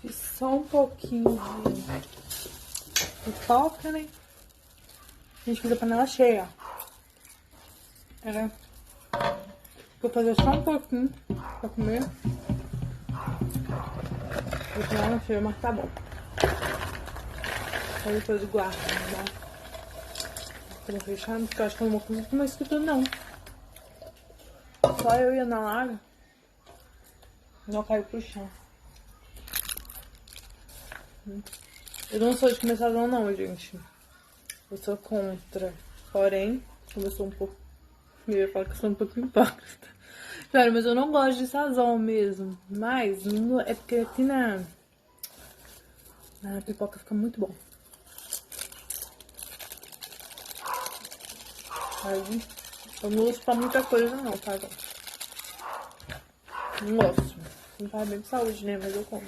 Fiz só um pouquinho de pipoca, né? A gente fez a panela cheia, ó. Vou fazer só um pouquinho pra comer. A panela cheia, mas tá bom. Aí depois eu guardo, né? Pra fechar, porque eu acho que eu não vou comer isso tudo, não. Só eu e a Ana Lara não caiu pro chão. Eu não sou de comer sazão, não, gente. Eu sou contra. Porém, como eu sou um pouco... Eu ia falar que eu sou um pouco hipócrita. Sério, mas eu não gosto de sazão mesmo. Mas é porque aqui na pipoca fica muito bom. Aí, eu não uso pra muita coisa, não, tá? Não gosto. Não faz bem de saúde, né? Mas eu como.